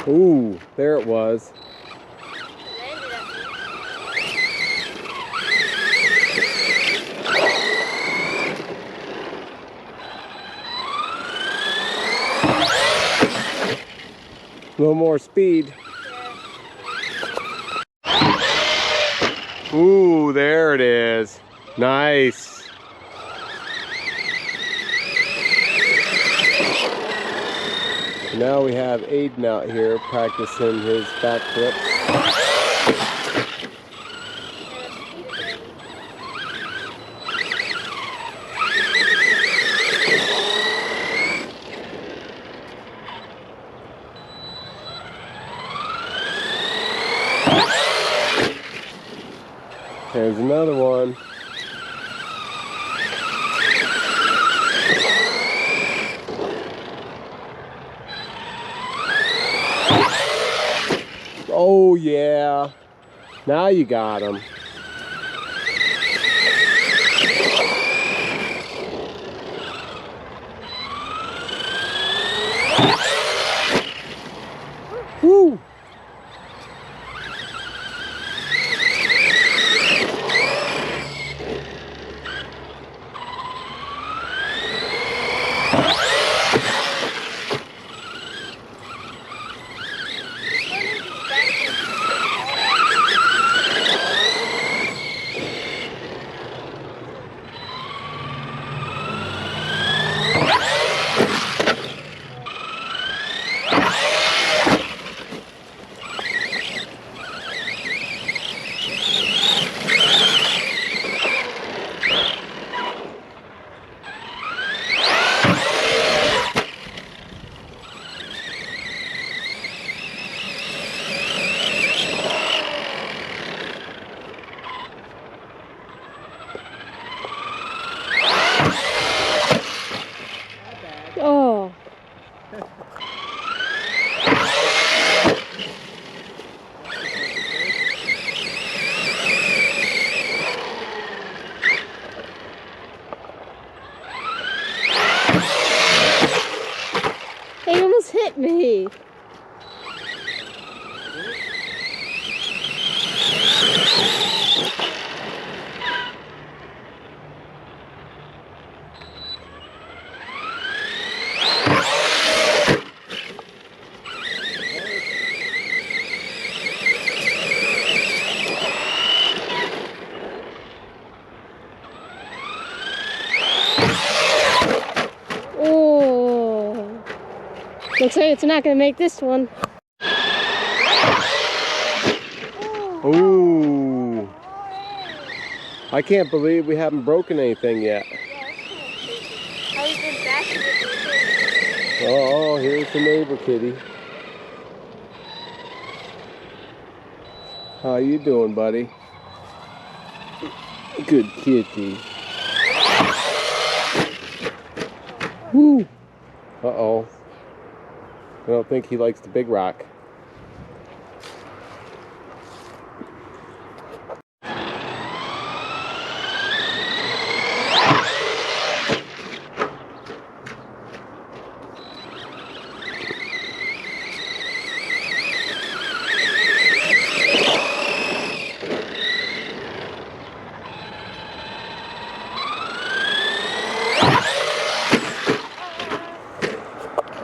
Ooh, there it was. A little more speed. Ooh, there it is. Nice. Now we have Aiden out here practicing his backflips. There's another one. Oh yeah, now you got him. Woo! Oh. He almost hit me. Oh. Looks like it's not going to make this one. Ooh. I can't believe we haven't broken anything yet. Oh, here's the neighbor kitty. How you doing, buddy? Good kitty. Woo. Uh-oh. I don't think he likes the big rock.